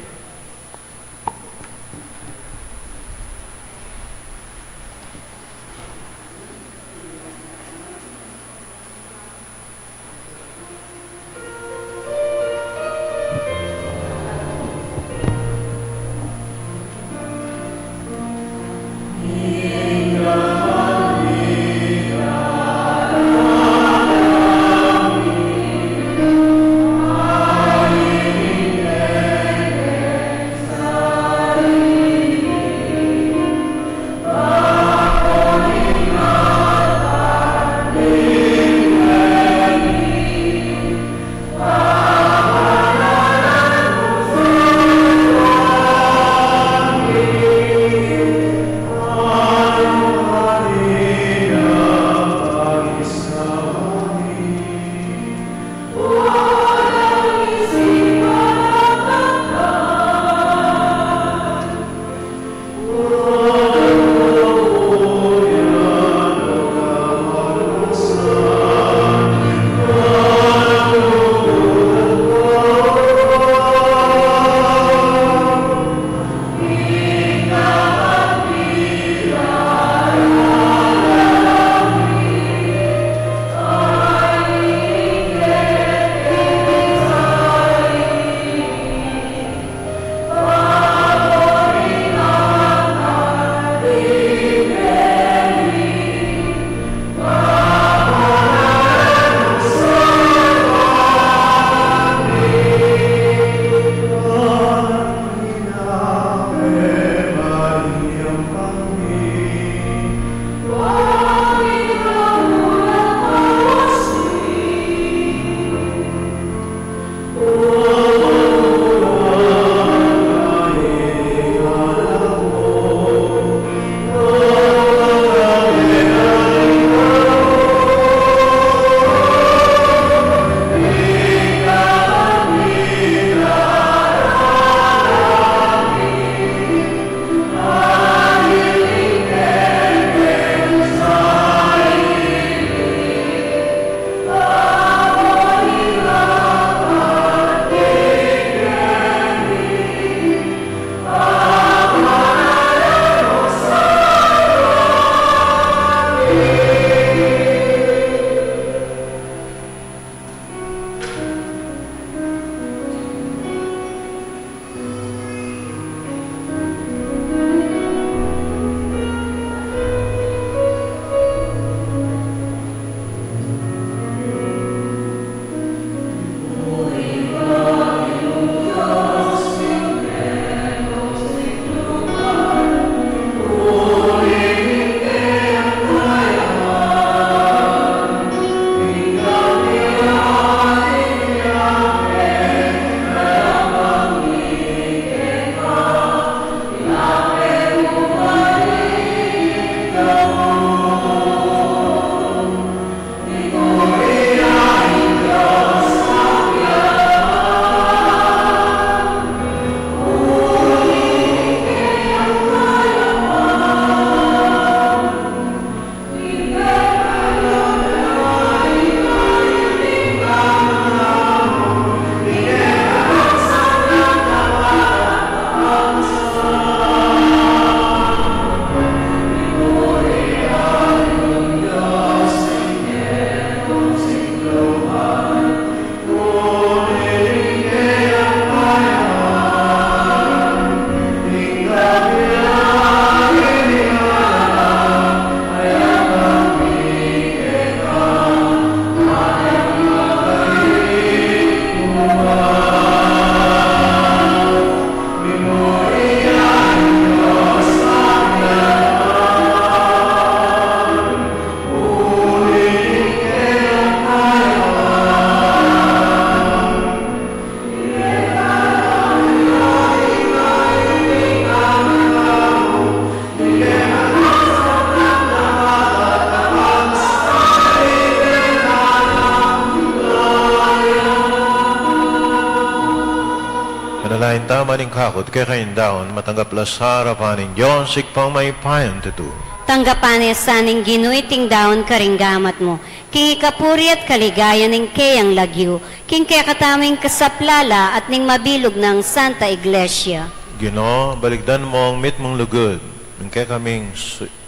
aning kakot, kaya kayong daon, matanggap lasara pa ning Diyos, ikpang may payan tutu. Tanggapan saning ginuiting daon karinggamat mo. King ikapuri at kaligaya ning kayang lagyo. King kaya kataming kasaplala at ning mabilog ng Santa Iglesia. Ginoo, baligdan mo ang mit mong lugod, ng kaya kaming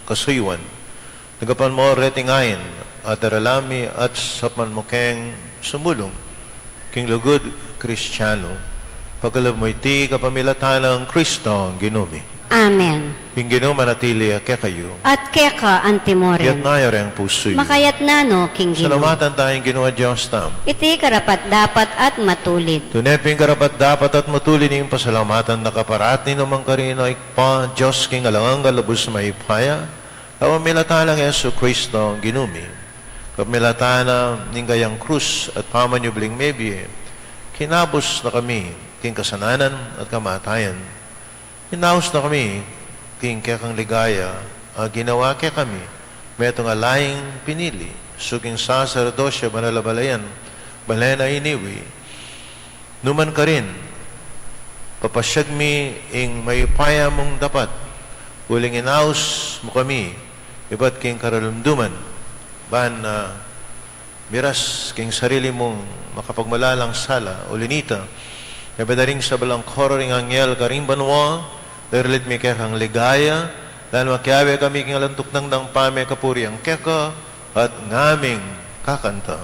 kasuywan. Tagapan mo retingayin, at aralami at sapan mo keng sumulong. King lugod, Kristiyano, pagkalab mo iti kapamilatan ng Kristo ang ginumi. Amen. King ginoo manatili kaya kayo. At keka Iyat antimoren. na ang puso'y. Makayat na no, King Gino. Salamatan tayong ginawa Diyos tam. Iti karapat dapat at matulid. Tuneping karapat dapat at matulin yung pasalamatan na kaparati naman karino ikpa Diyos king alangang galabos maipaya. Awa milatalang Yesu Kristo ang ginumi. Kapilatana ning gayang krus at pamanyubling mebi. Kinabos na kami king kasananan at kamatayan. Hinaus na kami king kekang ligaya. Ginawa kaya kami. May itong alaying pinili. Suking saserdosya banalabalayan. Balena iniwi. Numan ka rin. Papasyag mi ing may paya mong dapat. Uling inaus mo kami. Iba't king karalumduman. Ban miras king sarili mong makapagmalalang sala o linita. Kabadaring sa balang kororing angyel karing banwa. Derlit mi kekang ligaya. Dahil makiawe kami king alantok ng pame kapuri ang keka at ngaming kakanta.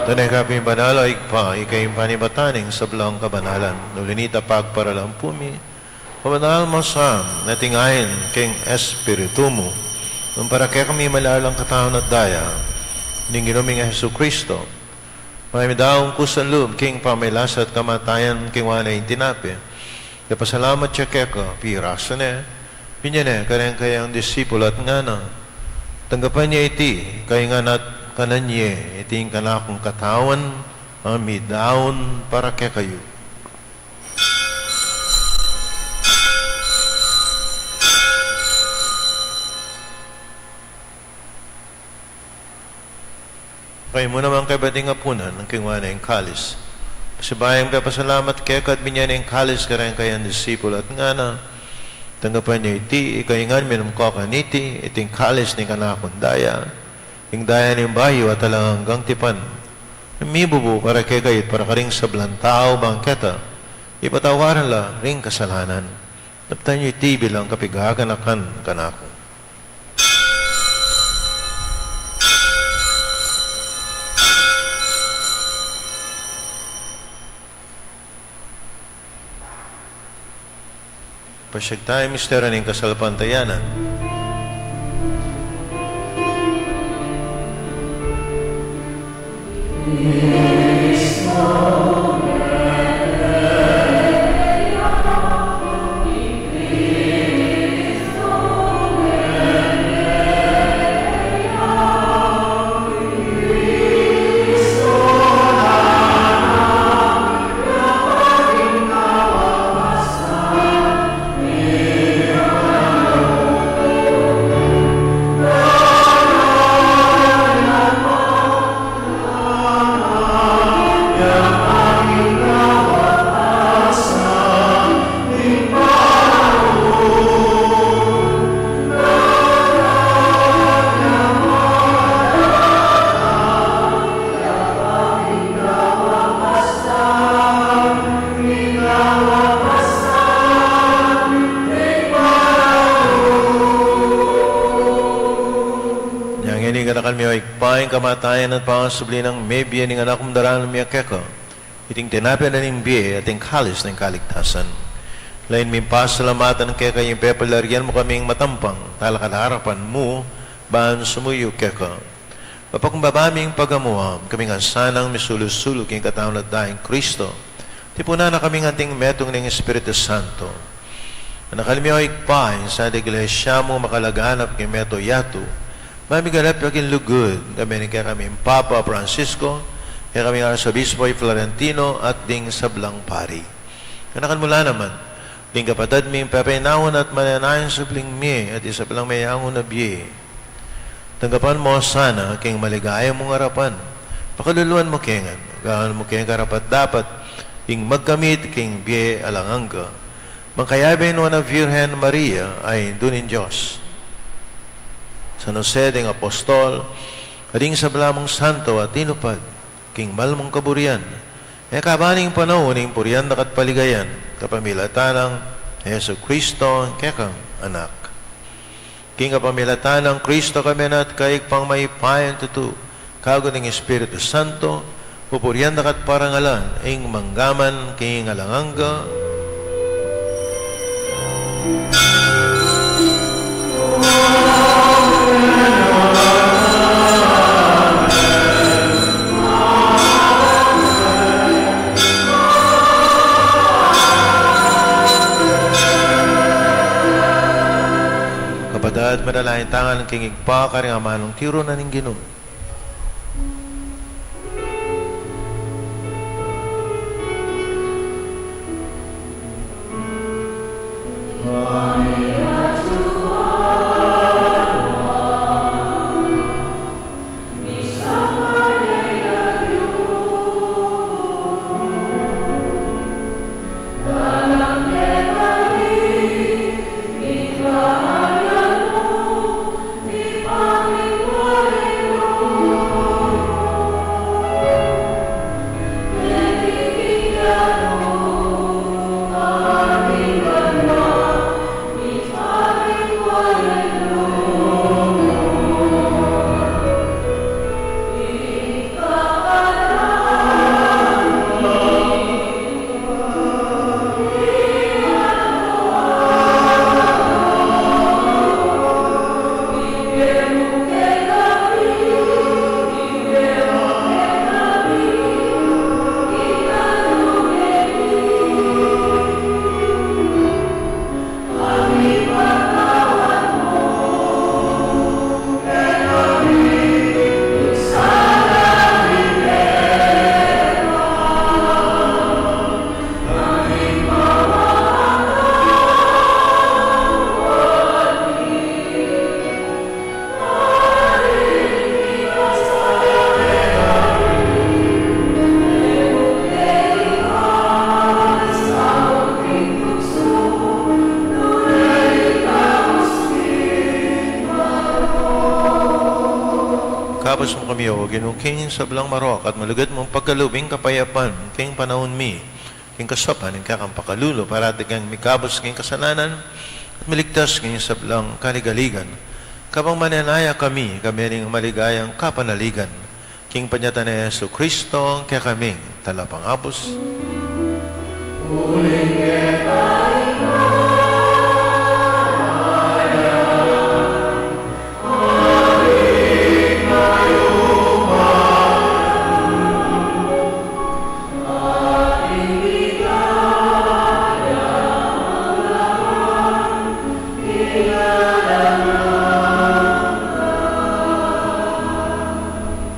Tunay kaping banalo, ikayong panibataning sa belang kabanalan. Nulinita pagparalang pumi, pabanal mo sa natingayin king Espiritu mo, nung para kaya kami malalang kataon at daya, ning ginuming Jesu Kristo, may daong kusan loob, king pamilas at kamatayan, king wanay tinapi, napasalamat siya keka, pirasa ne, pinya kareng kayang disipulo at nga na, tanggapan niya iti, kaya nga nat kananye, iting kanakong katawan, amidaon para kaya kayo. Kayo mo naman kay bating apunan ng kingwana yung kalis. Pasibayang kapasalamat kaya kat binyan yung kalis karang kayang disipulo at nga na, tanggapan niya iti, ikaingan minum ko kaniti, iting kalis ni kanakong daya, yung daya ng bayo at talang hanggang tipan. Mibubo para kay kayit para karing sa blantao bangketa. Ipatawaran la ring kasalanan. Naptan niyo iti bilang kapigaganakan kanako. Pasyag tayo mistera ng kasalpantayanan. maing kamatayan at pangasubli ng may biya ng anak mong daran miya keko. Iting tinapin na ng biya at yung kalis ng kaligtasan. Lain mi pasalamatan keka yung pepalaryan mo kaming matampang, talakad harapan mo, baan sumuyo keka. Papakumbabaming pagamuham, kaming asanang misulusulog yung katawang at daing Kristo. Tipuna na kaming anting metong ng Espiritu Santo. Nakalimiyaw ikpahin sa iglesia mo makalaganap kay Meto Yato. Mamigalap yakin lugod, kami ni kami Papa Francisco, kaya kami Arsobispo Florentino at ding sablang pari. Kanakan mula naman, ding kapatid ming papainahon at mananayan sa bling mi at isa palang may angon na biye. Tanggapan mo sana king maligaya mong harapan. Pakaluluan mo kengan, gahan mo kengan karapat dapat, ing magkamit king biye alanganga. Mangkayabin mo na Virgen Maria ay dunin Diyos. San Jose ding Apostol, ading sa blamong santo at tinupad, king malmong kaburian, e kabaning panahon ing purian dakat paligayan, kapamilatanang Yesu Kristo, kekang anak. King kapamilatanang Kristo kami na't kaig pang maipayan tutu, kago ng Espiritu Santo, pupurian dakat parangalan, ing manggaman king alanganga, kapadad madalahin tangan ng kingig pa karing amanong tiro na ning Ginoo. Kapos mo kami o ginungking sa belang marok at malugad mong pagkalubing kapayapan king panahon mi king kasapan king kakang pakalulo para kang mikabos king kasalanan at miligtas king sa belang kaligaligan kapang mananaya kami ring maligayang kapanaligan king panyatan ni Yesu Kristo kaya kaming talapangapos.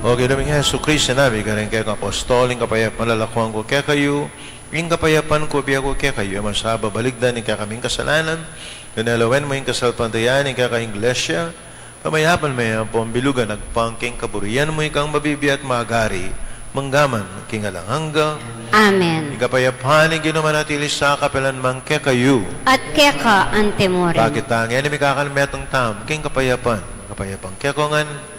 O ginaming Yesu Kristo nabi, galing kaya apostol, yung kapayapan lalakuan ko kaya kayo, yung kapayapan ko biya ko kaya kayo, masaba baligdan yung kaya kaming kasalanan, ganalawan mo yung kasalpantayan, yung kaya kayong iglesia, kamayapan mo yung pambilugan, nagpangking kaburian mo yung kang mabibi at magari, manggaman, king alanganga. Amen. Yung kapayapan, yung ginumanatili sa kapelan mang kaya kayo, At keka ang temoren. bakit ang yan, may kakalmetong tam, king kapayapan kaya ko ngan,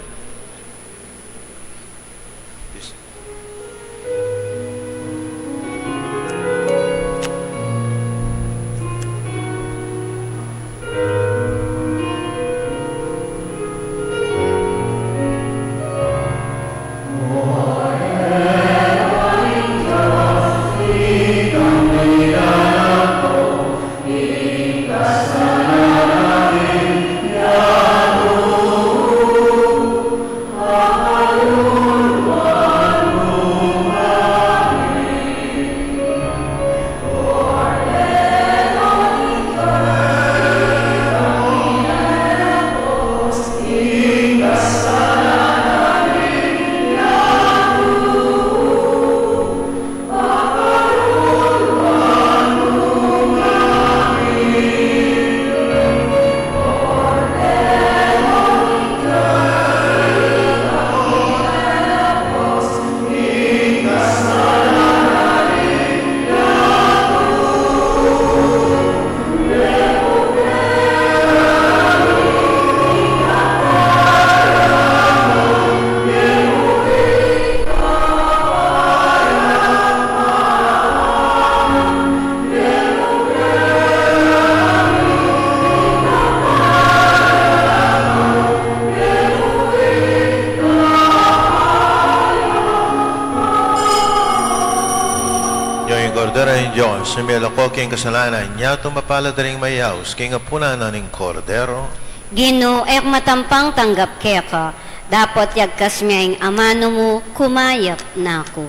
Kordero ng Diyos, sumila ko king kasalanan, niya tumapala daring mayaws, king apuna na ning Kordero. Ginoo, ek matampang tanggap keka. Dapat yagkas miyang amano mo, kumayap na ako.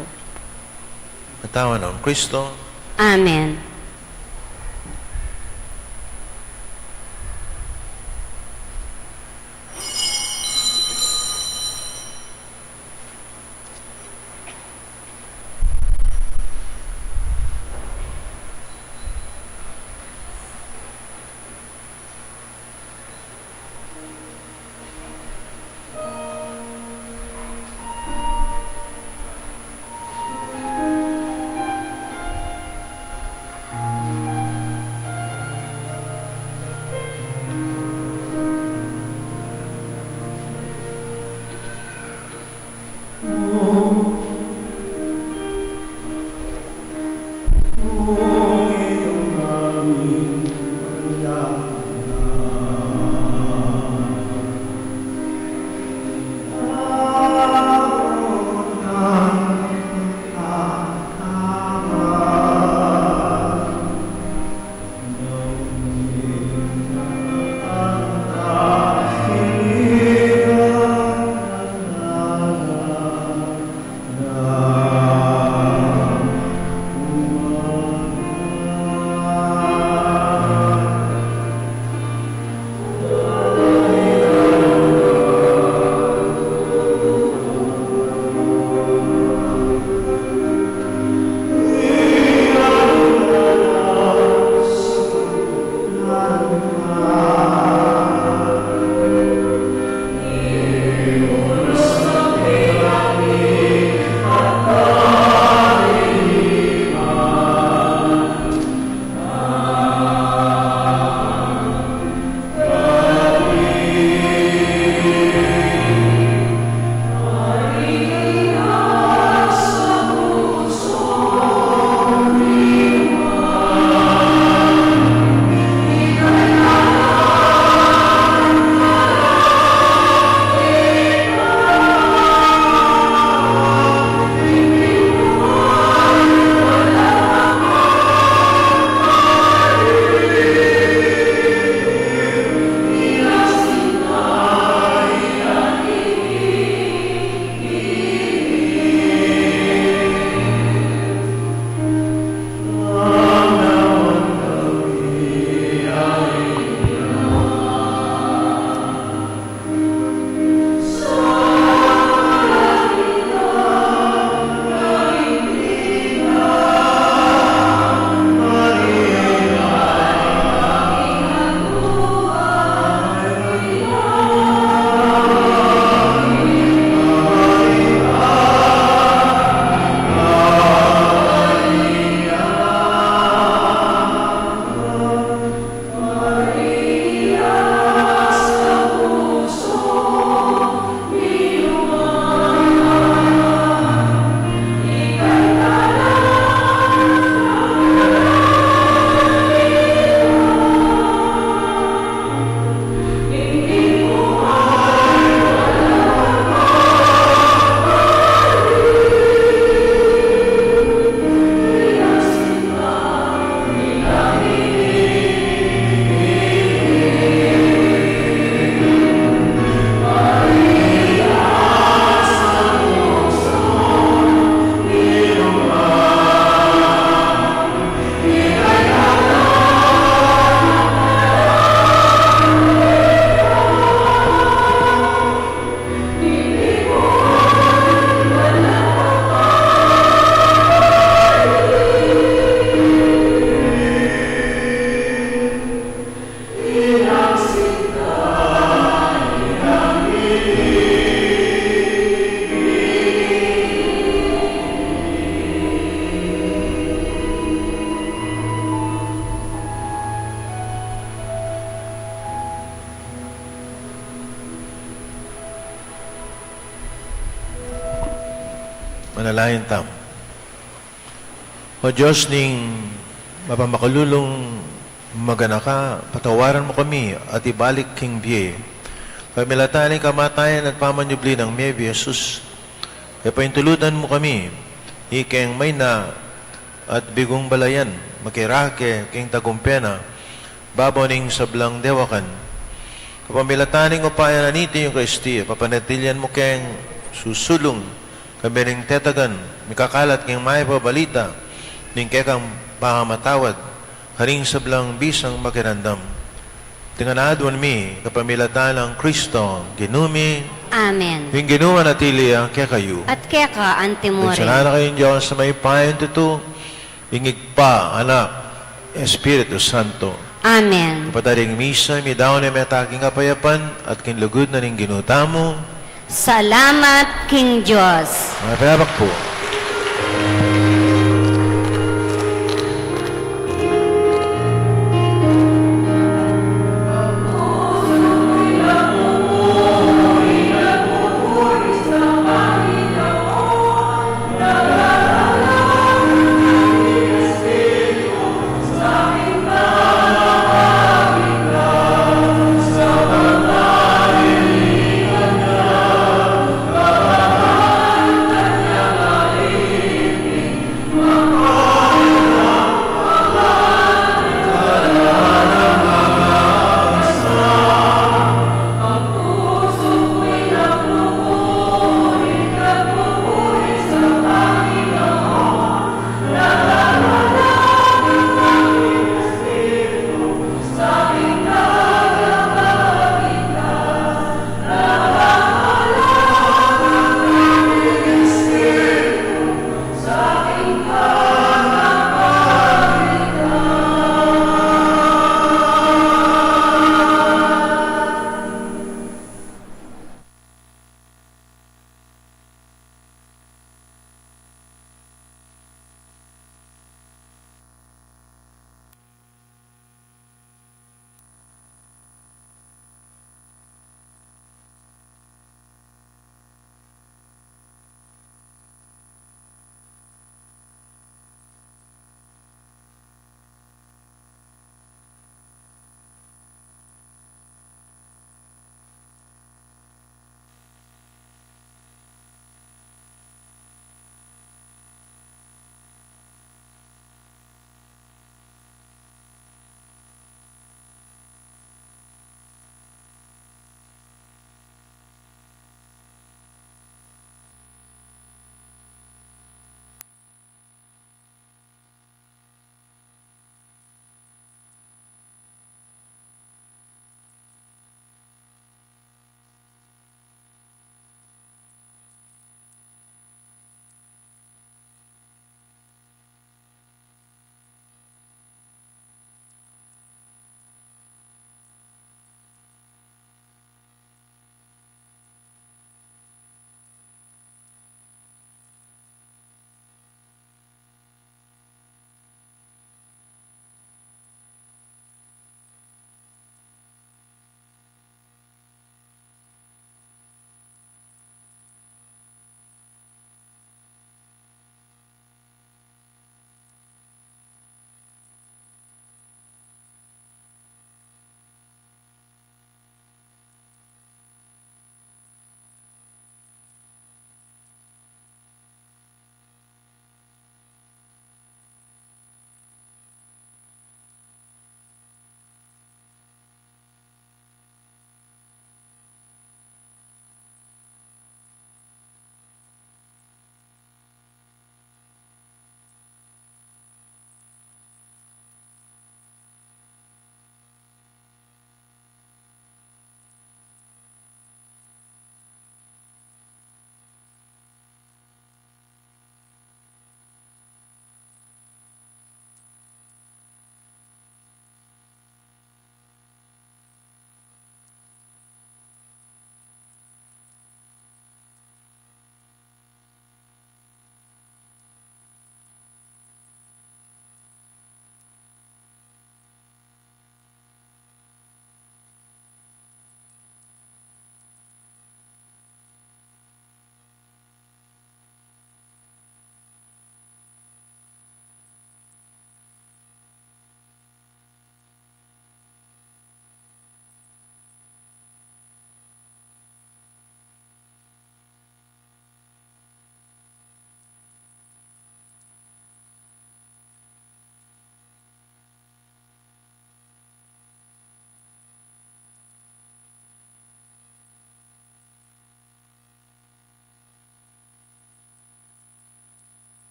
Natawa ng Kristo, Amen. Manalangin tam. O Diyos ning mapamakalulong magana ka, patawaran mo kami at ibalik king biye. Kami lataning kamatayan at pamanyubli ng Mebi Jesus. Kaya paintulutan mo kami, ikeng may na at bigong balayan, makirake, king tagumpena, babaw ning sablang dewakan. Kapamilataning upayan aniti yung Kristi, papanatilyan mo keng susulong, kabiring tetagan, mikakalat king may pabalita, ning kekang pahamatawad, haring sablang bisang makirandam. Tinganadwan mi, kapamilatan ng Kristo, ginumi, Amen. yung ginuwa na tiliya, kaya kayo. At keka antimore. Nagsalala kayong Diyos sa may payan tuto, ingig pa, anak, Espiritu Santo. Amen. Kapataring misa, mi daw na may ataking kapayapan, at kinlugod na ning ginuta mo. Salamat, King Diyos. Mga payabak po.